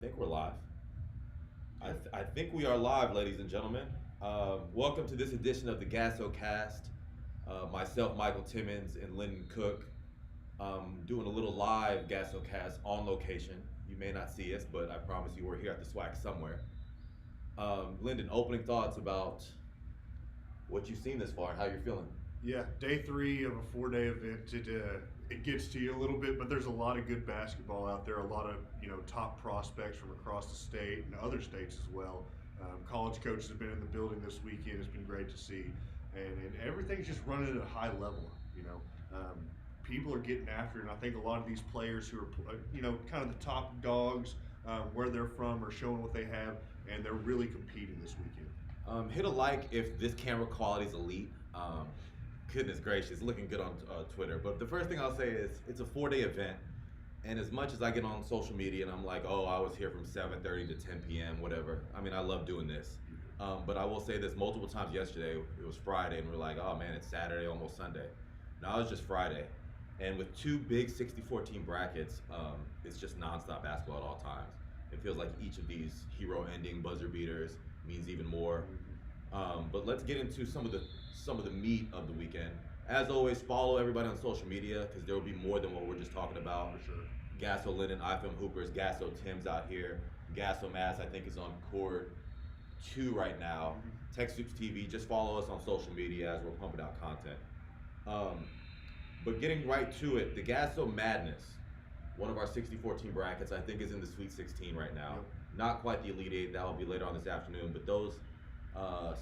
I think we're live. I think we are live, ladies and gentlemen. Welcome to this edition of the GASO Cast. Myself, Michael Timmons, and Lyndon Cook doing a little live GASO Cast on location. You may not see us, but I promise you we're here at the SWAC somewhere. Lyndon, opening thoughts about what you've seen this far and how you're feeling. Yeah, day three of a 4-day event. It gets to you a little bit, but there's a lot of good basketball out there. A lot of top prospects from across the state and other states as well. College coaches have been in the building this weekend. It's been great to see, and everything's just running at a high level. People are getting after it, and I think a lot of these players who are kind of the top dogs where they're from are showing what they have, and they're really competing this weekend. Hit a like if this camera quality is elite. Goodness gracious, looking good on Twitter. But the first thing I'll say is it's a 4-day event, and as much as I get on social media and I'm like, oh, I was here from 7:30 to 10 p.m., whatever. I mean, I love doing this. But I will say this multiple times yesterday. It was Friday, and we're like, oh man, it's Saturday, almost Sunday. Now it's just Friday, and with two big 64-team brackets, it's just nonstop basketball at all times. It feels like each of these hero-ending buzzer beaters means even more. But let's get into some of the meat of the weekend. As always, follow everybody on social media because there will be more than what we're just talking about. For sure. GASO Linden, IFM Hoopers, GASO Tim's out here. GASO Mass, I think, is on court 2 right now. Tech Soups TV, just follow us on social media as we're pumping out content. But getting right to it, the GASO Madness, one of our 64-team brackets, I think is in the Sweet 16 right now. Yep. Not quite the Elite 8, that will be later on this afternoon, but those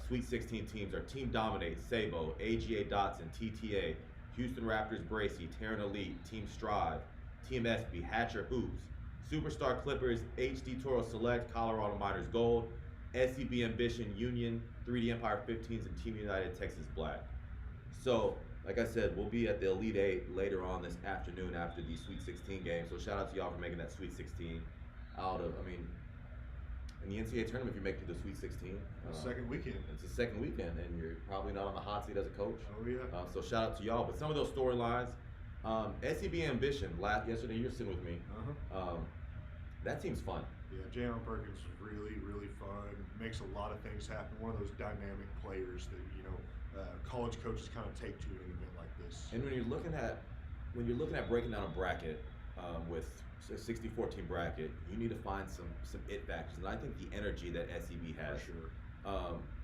Sweet 16 teams are Team Dominate, Sabo, AGA Dotson, TTA, Houston Raptors Bracy, Terran Elite, Team Strive, Team SB, Hatcher Hoops, Superstar Clippers, HD Toro Select, Colorado Miners Gold, SCB Ambition, Union, 3D Empire 15s, and Team United Texas Black. So, like I said, we'll be at the Elite 8 later on this afternoon after the Sweet 16 games. So shout out to y'all for making that Sweet 16 out of, in the NCAA tournament, if you make it to the Sweet 16. Second weekend. It's the second weekend, and you're probably not on the hot seat as a coach. Oh, yeah. So shout out to y'all. But some of those storylines, SCB Ambition, yesterday you were sitting with me. That team's fun. Yeah, Jalen Perkins is really, really fun. Makes a lot of things happen. One of those dynamic players that college coaches kind of take to an event like this. And when you're looking at breaking down a bracket with a 64-team bracket, you need to find some it factors. And I think the energy that SCB has. For sure.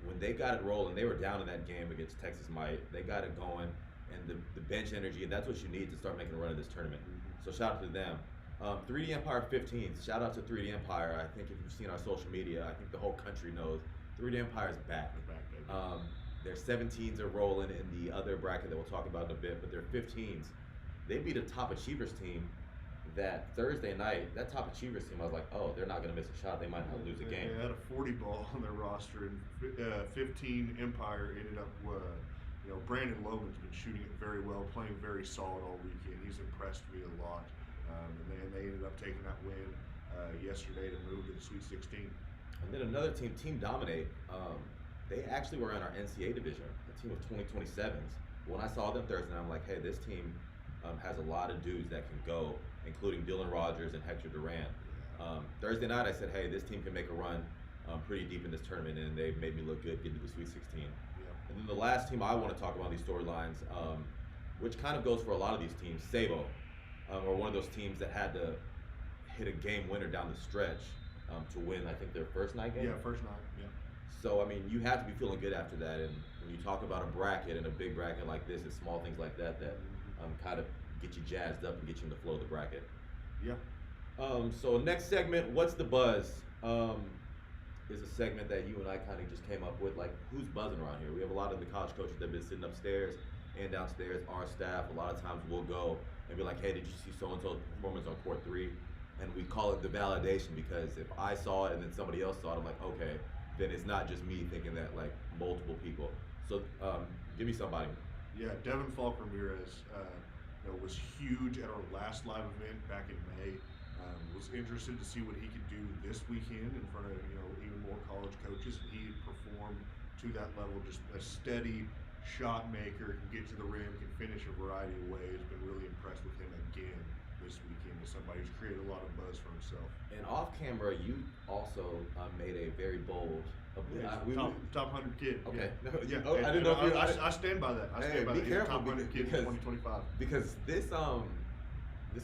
When they got it rolling, they were down in that game against Texas Might. They got it going, and the bench energy, that's what you need to start making a run of this tournament. So shout out to them. 3D Empire 15s, shout out to 3D Empire. I think if you've seen our social media, I think the whole country knows 3D Empire is back. They're back, baby. Their 17s are rolling in the other bracket that we'll talk about in a bit, but their 15s, they beat a top achievers team that Thursday night. That top achievers team, I was like, oh, they're not going to miss a shot. They might not lose a game. They had a 40 ball on their roster, and 15 Empire ended up, Brandon Logan's been shooting it very well, playing very solid all weekend. He's impressed me a lot. And they ended up taking that win yesterday to move to the Sweet 16. And then another team, Team Dominate, they actually were in our NCAA division, a team of 2027s. When I saw them Thursday night, I'm like, hey, this team has a lot of dudes that can go, including Dylan Rogers and Hector Durant. Thursday night, I said, hey, this team can make a run pretty deep in this tournament, and they made me look good getting to the Sweet 16. Yeah. And then the last team I want to talk about these storylines, which kind of goes for a lot of these teams, Sabo, or one of those teams that had to hit a game winner down the stretch to win, I think, their first night game. Yeah, first night, yeah. So, you have to be feeling good after that. And when you talk about a bracket and a big bracket like this, it's small things like that kind of get you jazzed up and get you in the flow of the bracket. Yeah. So next segment, What's the Buzz? Is a segment that you and I kind of just came up with, like, who's buzzing around here? We have a lot of the college coaches that have been sitting upstairs and downstairs, our staff. A lot of times we'll go and be like, hey, did you see so-and-so's performance on court 3? And we call it the validation, because if I saw it and then somebody else saw it, I'm like, okay, then it's not just me thinking that, like, multiple people. So give me somebody. Yeah, Devin Falk Ramirez was huge at our last live event back in May. Was interested to see what he could do this weekend in front of even more college coaches. He performed to that level, just a steady shot maker, can get to the rim, can finish a variety of ways. Been really impressed with him again. this weekend as somebody who's created a lot of buzz for himself. And off camera, you also made a very bold. Top 100 kid. Okay. Yeah. No, Yeah. I didn't know if you. I stand by that. I stand by be that. careful Top 100 kid in 2025. Because this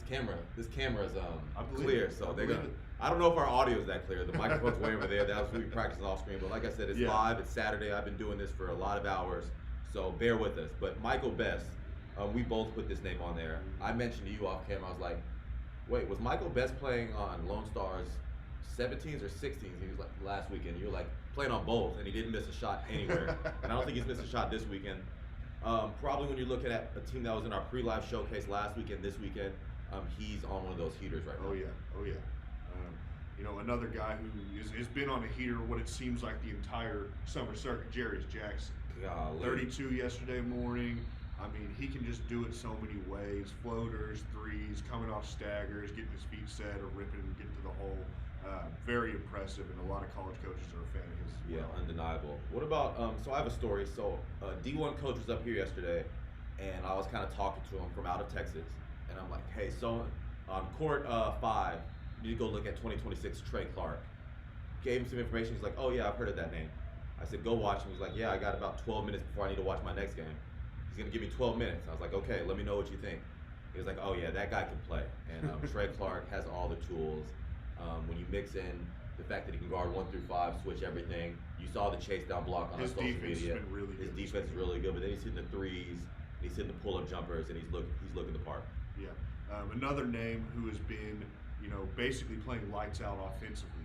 camera is I believe clear, it. so I they're believe gonna. it. I don't know if our audio is that clear. The microphone's way over there. That was what we practiced off screen. But like I said, it's live. It's Saturday. I've been doing this for a lot of hours, so bear with us. But Michael Best, we both put this name on there. I mentioned to you off camera. I was like, wait, was Michael Best playing on Lone Star's 17s or 16s? He was like last weekend. You were like playing on both, and he didn't miss a shot anywhere. And I don't think he's missed a shot this weekend. Probably when you're looking at a team that was in our pre-live showcase last weekend, this weekend, he's on one of those heaters right now. Oh yeah. Another guy who has been on a heater what it seems like the entire summer circuit, Jarius Jackson. Golly. 32 yesterday morning. I mean, he can just do it so many ways. Floaters, threes, coming off staggers, getting his feet set or ripping and getting to the hole. Very impressive, and a lot of college coaches are a fan of his as well. Yeah, undeniable. What about, so I have a story. So D1 coach was up here yesterday, and I was kind of talking to him from out of Texas. And I'm like, hey, so on court 5, you need to go look at 2026 Trey Clark. Gave him some information. He's like, oh yeah, I've heard of that name. I said, go watch him. He's like, yeah, I got about 12 minutes before I need to watch my next game. He's gonna give me 12 minutes. I was like, okay, let me know what you think. He was like, oh yeah, that guy can play. And Trey Clark has all the tools. When you mix in the fact that he can guard 1 through 5, switch everything. You saw the chase down block on His social defense media. has been really His good. defense is really good, but then he's hitting the threes, he's hitting the pull-up jumpers, and he's looking the part. Yeah. Another name who has been, basically playing lights out offensively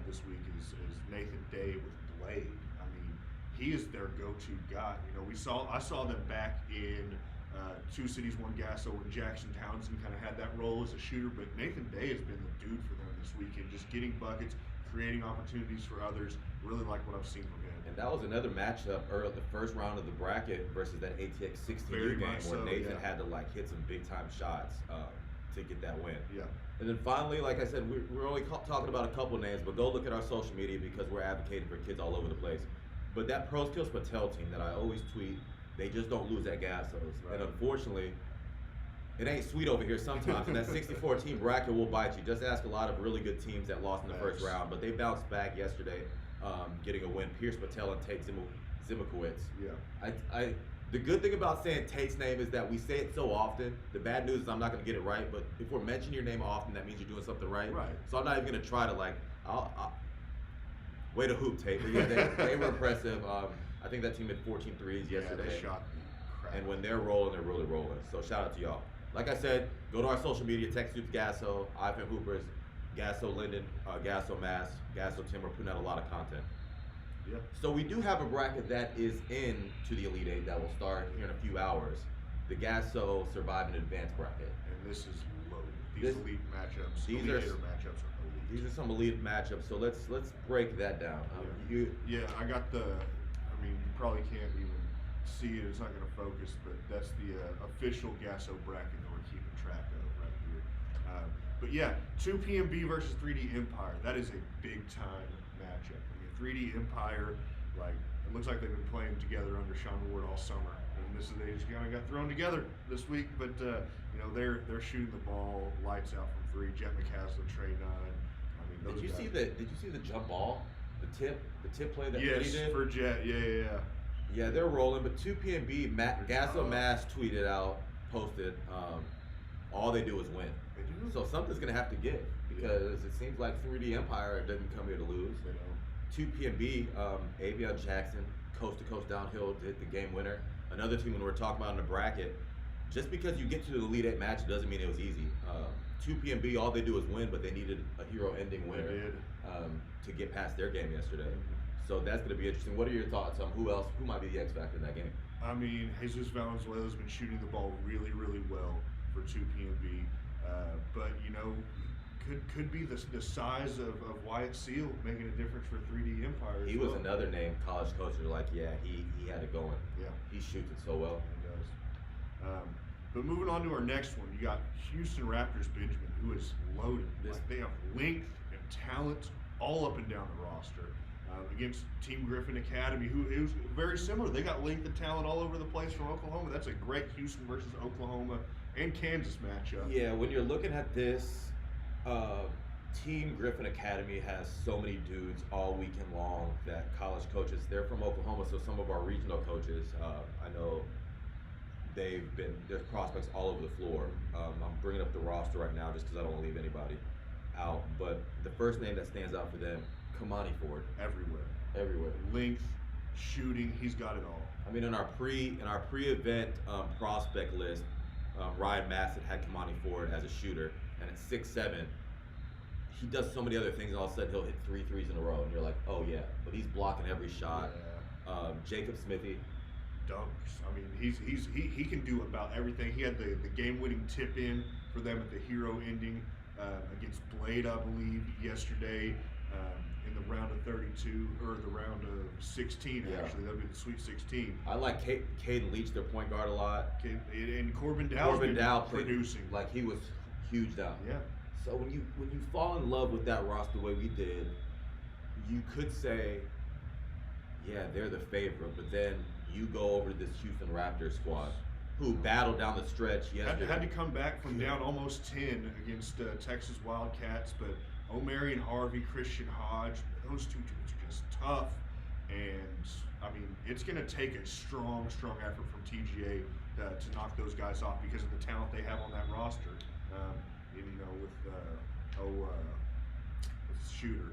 this week is Nathan Day with Blade. I mean, he is their go-to guy. I saw them back in Two Cities, One GASO when Jackson Townsend kind of had that role as a shooter, but Nathan Day has been the dude for them this weekend, just getting buckets, creating opportunities for others. Really like what I've seen from him. And that was another matchup early the first round of the bracket versus that ATX 16U game where Nathan had to hit some big time shots to get that win. Yeah. And then finally, like I said, we're only talking about a couple names, but go look at our social media because we're advocating for kids all over the place. But that Pro Skills Patel team that I always tweet, they just don't lose at GASOs. Right. And unfortunately, it ain't sweet over here sometimes. And that 64 team bracket will bite you. Just ask a lot of really good teams that lost in the first round, but they bounced back yesterday, getting a win. Pierce Patel and Tate Zimikowicz. Yeah. The good thing about saying Tate's name is that we say it so often. The bad news is I'm not going to get it right, but if we're mentioning your name often, that means you're doing something right. Right. So I'm not even going to try to way to hoop, Tate. But yeah, they were impressive. I think that team had 14 threes yesterday. Yeah, they shot crap. And when they're rolling, they're really rolling. So shout out to y'all. Like I said, go to our social media, Text Youth GASO, Ivan Hoopers, GASO Linden, GASO Mass, GASO Tim. We're putting out a lot of content. Yeah. So we do have a bracket that is in to the Elite Eight that will start here in a few hours. The GASO Survive and Advance bracket. And this is loaded. These elite matchups, these elite matchups are elite. These are some elite matchups. So let's break that down. I got you probably can't even see it. It's not going to focus, but that's the official GASO bracket that we're keeping track of right here. But yeah, 2PMB versus 3D Empire. That is a big time matchup. 3D Empire, it looks like they've been playing together under Sean Ward all summer, and they just kind of got thrown together this week. But they're shooting the ball lights out from 3. Jet McCaslin, Trey Nunn. Did you see the jump ball, the tip play that he yes, did for Jet? Yeah. Yeah, they're rolling. But 2PMB, GASO Mass tweeted out, posted, all they do is win. They do. So something's gonna have to give because it seems like 3D Empire doesn't come here to lose. 2PMB, Avion Jackson, coast to coast downhill, did the game winner. Another team when we're talking about in the bracket, just because you get to the Elite Eight match doesn't mean it was easy. 2PMB, all they do is win, but they needed a hero ending winner to get past their game yesterday. So that's going to be interesting. What are your thoughts on who might be the X factor in that game? I mean, Jesus Valenzuela's been shooting the ball really, really well for 2PMB, but could be the size of Wyatt Seal making a difference for 3D Empire. He was another name college coaches are like, yeah, he had it going. Yeah, he shoots it so well. He does. But moving on to our next one, you got Houston Raptors Benjamin, who is loaded. They have length and talent all up and down the roster. Against Team Griffin Academy, who is very similar. They got length and talent all over the place from Oklahoma. That's a great Houston versus Oklahoma and Kansas matchup. Yeah, when you're looking at this, uh, Team Griffin Academy has so many dudes all weekend long that college coaches, they're from Oklahoma, so some of our regional coaches, I know there's prospects all over the floor. I'm bringing up the roster right now just because I don't want to leave anybody out. But the first name that stands out for them, Kamani Ford. Everywhere. Everywhere. Length, shooting, he's got it all. I mean, in our pre-event prospect list, Ryan Massett had Kamani Ford as a shooter, and at 6'7", he does so many other things, and all of a sudden he'll hit 3 threes in a row, and you're like, oh yeah, but he's blocking every shot. Yeah. Jacob Smithy. Dunks. I mean, he can do about everything. He had the game-winning tip in for them at the hero ending against Blade, I believe, yesterday in the round of 32 or the round of 16. Yeah. Actually, that'd be the Sweet 16. I like Caden Leach, their point guard, a lot. And Corbin Dow producing like he was huge down. Yeah. So when you fall in love with that roster the way we did, you could say, yeah, they're the favorite, but then you go over to this Houston Raptors squad who battled down the stretch yesterday. Had to come back from down almost 10 against Texas Wildcats, but O'Marion Harvey, Christian Hodge, those two dudes are just tough. And I mean, it's going to take a strong effort from TGA to knock those guys off because of the talent they have on that roster. And, you know, with the shooter.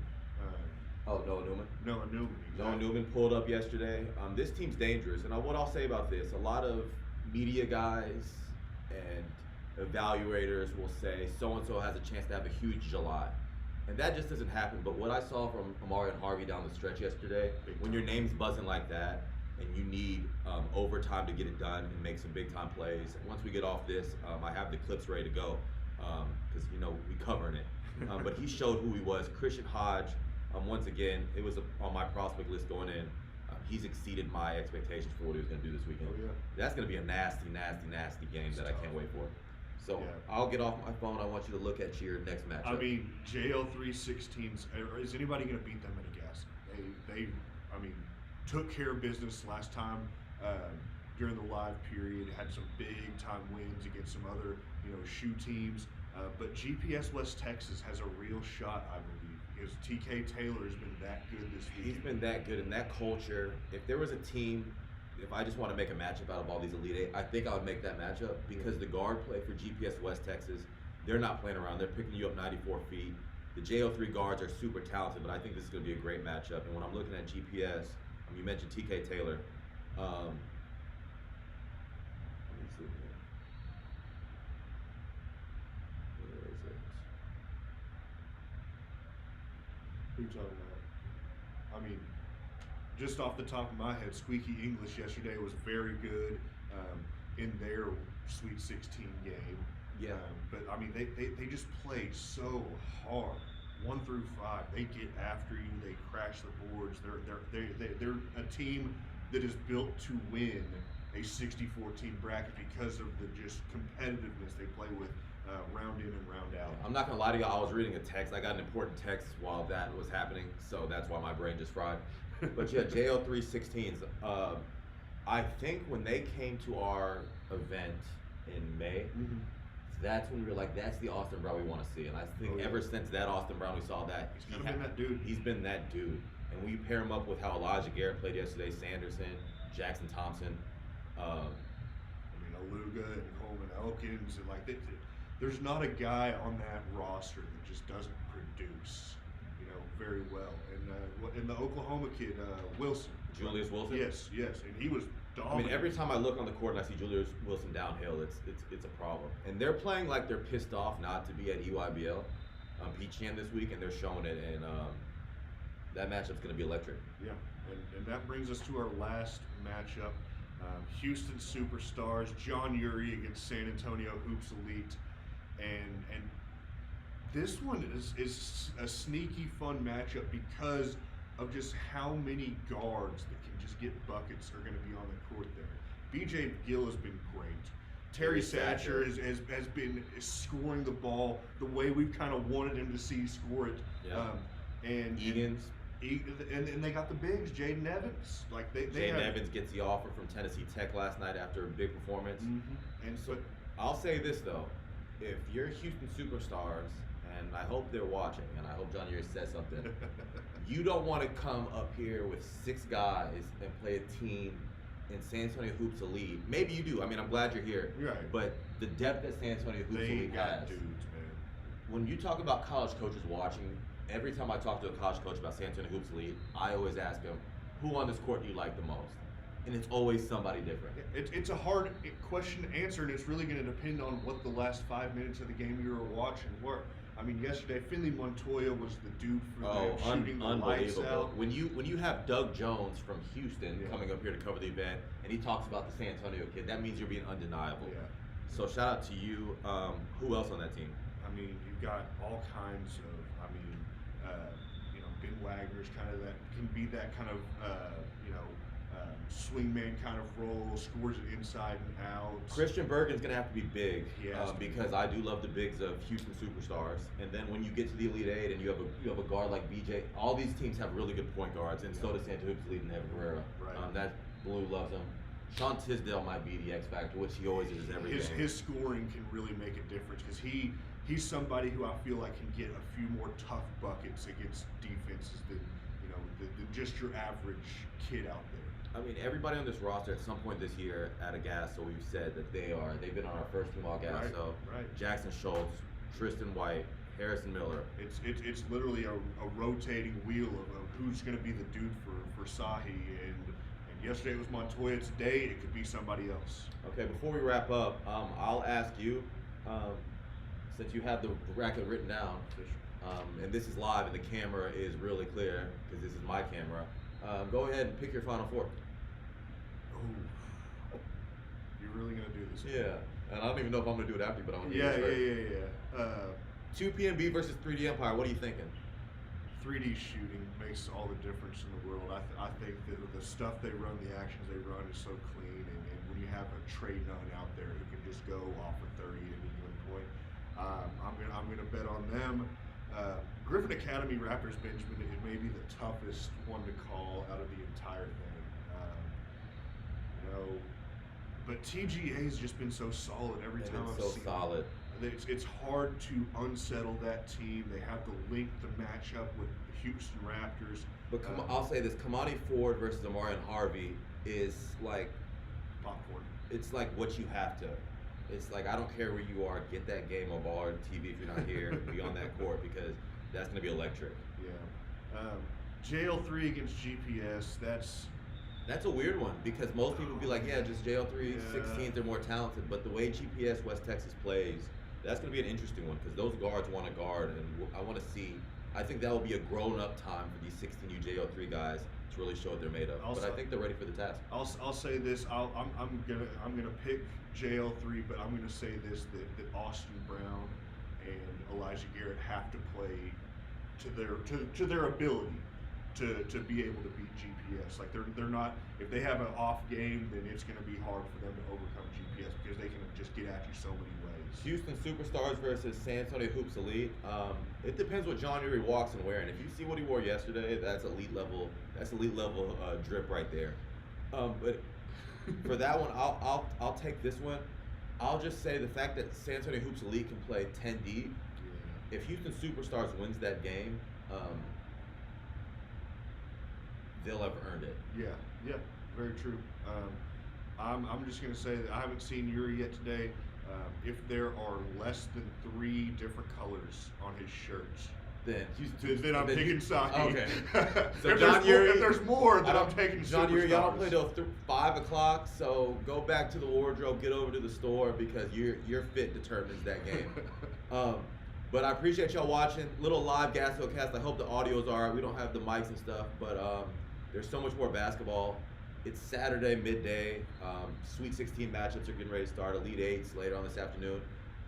Noah Newman. Noah Newman. Exactly. Noah Newman pulled up yesterday. This team's dangerous, and what I'll say about this, a lot of media guys and evaluators will say so-and-so has a chance to have a huge July. And that just doesn't happen. But what I saw from Amari and Harvey down the stretch yesterday, when your name's buzzing like that and you need overtime to get it done and make some big-time plays, once we get off this, I have the clips ready to go because, you know, we covering it. But he showed who he was. Christian Hodge, once again, it was on my prospect list going in. He's exceeded my expectations for what he was going to do this weekend. Oh, yeah. That's going to be a nasty game that I can't wait for. So yeah. I'll get off my phone. I want you to look at your next matchup. I mean, JL316s. Is anybody going to beat them at a GASO? They, I mean, took care of business last time during the live period. Had some big time wins against some other, you know, shoe teams. But GPS West Texas has a real shot, I believe, because TK Taylor has been that good this week. He's been that good in that culture. If there was a team, if I just want to make a matchup out of all these Elite Eight, I think I would make that matchup because the guard play for GPS West Texas, they're not playing around. They're picking you up 94 feet. The JO3 guards are super talented, but I think this is going to be a great matchup. And when I'm looking at GPS, you mentioned TK Taylor. Let me see here. Where is it? Who you talking about? I mean, just off the top of my head, Squeaky English yesterday was very good in their Sweet 16 game. Yeah. But I mean, they just play so hard. 1 through 5, they get after you. They crash the boards. They're a team that is built to win a 60-14 bracket because of the just competitiveness they play with round in and round out. I'm not gonna lie to you. I was reading a text. I got an important text while that was happening, so that's why my brain just fried. But yeah, JO316s. I think when they came to our event in May, that's when we were like, that's the Austin Brown we want to see. And I think ever since that Austin Brown we saw that, He's kind of been that dude. He's been that dude. And when you pair him up with how Elijah Garrett played yesterday, Sanderson, Jackson Thompson. I mean, Aluga and Coleman Elkins, and like there's not a guy on that roster that just doesn't produce, you know, very well. And the Oklahoma kid, Wilson. Julius Wilson? Yes, and he was dominant. I mean, every time I look on the court and I see Julius Wilson downhill, it's a problem. And they're playing like they're pissed off not to be at EYBL, PGM this week, and they're showing it. And that matchup's going to be electric. Yeah, and that brings us to our last matchup. Houston Superstars, John Uri against San Antonio Hoops Elite. And this one is a sneaky fun matchup because of just how many guards that can just get buckets are going to be on the court there. BJ Gill has been great. Terry Satcher has been scoring the ball the way we've kind of wanted him to see score it. Yeah. And Egan's. And they got the bigs, Jaden Evans. Like Jaden Evans gets the offer from Tennessee Tech last night after a big performance. And so I'll say this though, if you're Houston Superstars, and I hope they're watching, and I hope John Yeary says something, you don't want to come up here with 6 guys and play a team in San Antonio Hoops Elite. Maybe you do. I mean, I'm glad you're here. Right. But the depth that San Antonio Hoops They Elite got has. dudes, man. When you talk about college coaches watching, every time I talk to a college coach about San Antonio Hoops Elite, I always ask them, who on this court do you like the most? And it's always somebody different. It's a hard question to answer, and it's really going to depend on what the last 5 minutes of the game you were watching were. I mean, yesterday, Finley Montoya was the dude for them shooting the lights out. When you have Doug Jones from Houston coming up here to cover the event, and he talks about the San Antonio kid, that means you're being undeniable. Yeah. So shout out to you. Who else on that team? I mean, you've got all kinds of, Ben Wagner's kind of that, can be that kind of, swingman kind of role, scores it inside and out. Christian Bergen's going to have to be big because be. I do love the bigs of Houston Superstars. And then when you get to the Elite Eight and you have a guard like BJ, all these teams have really good point guards, and so does Santa Hoops Elite and Evan Guerrero. Right. That Blue loves him. Sean Tisdale might be the X factor, which he always is every game. His scoring can really make a difference because he's somebody who I feel like can get a few more tough buckets against defenses than just your average kid out there. I mean, everybody on this roster at some point this year at a GASO, we've said that they've been on our first team all GASO. Right. Jackson Schultz, Tristan White, Harrison Miller. It's literally a rotating wheel of who's going to be the dude for Sahi. And yesterday it was Montoya. Today it could be somebody else. Okay, before we wrap up, I'll ask you, since you have the bracket written down, and this is live and the camera is really clear because this is my camera. Go ahead and pick your Final Four. Oh, you're really gonna do this? Yeah, and I don't even know if I'm gonna do it after you, but I'm gonna do it. Yeah. 2 PNB versus 3D Empire. What are you thinking? 3D shooting makes all the difference in the world. I think that the stuff they run, the actions they run, is so clean. And when you have a Trey Nunn out there who can just go off of 30 at any given point, I'm gonna bet on them. Griffin Academy Raptors Benjamin, it may be the toughest one to call out of the entire thing. But TGA's just been so solid every time I've seen solid. It's hard to unsettle that team. They have the length to match up with the Houston Raptors. But I'll say this: Kamani Ford versus Amarian Harvey is like popcorn. It's like what you have to. It's like, I don't care where you are, get that game on ball or TV if you're not here, be on that court because that's going to be electric. Yeah. JL3 against GPS, That's a weird one because most people be like, yeah, just JL3, 16th, they're more talented. But the way GPS West Texas plays, that's going to be an interesting one because those guards want to guard, and I want to see. I think that will be a grown-up time for these 16U JL3 guys to really show what they're made of. Also, but I think they're ready for the task. I'll say this. I'm gonna pick JL3, but I'm gonna say this that Austin Brown and Elijah Garrett have to play to their ability to be able to beat GPS. Like they're not, if they have an off game, then it's gonna be hard for them to overcome GPS because they can just get at you so many ways. Houston Superstars versus San Antonio Hoops Elite. It depends what John Yeary walks in wearing. If you see what he wore yesterday, that's elite level. That's elite level drip right there. But for that one, I'll take this one. I'll just say the fact that San Antonio Hoops Elite can play 10 deep. Yeah. If Houston Superstars wins that game, they'll have earned it. Yeah, very true. I'm just gonna say that I haven't seen Yuri yet today. If there are less than 3 different colors on his shirts, then I'm taking Sahi. Okay. So if there's more, then I'm taking John Yuri. Y'all don't play Superstars. till 5 o'clock, so go back to the wardrobe, get over to the store because your fit determines that game. But I appreciate y'all watching. Little live GASO cast. I hope the audio's all right. We don't have the mics and stuff, but there's so much more basketball. It's Saturday midday. Sweet 16 matchups are getting ready to start. Elite Eights later on this afternoon.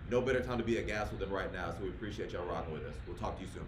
No better time to be at GASO than right now, so we appreciate y'all rocking with us. We'll talk to you soon.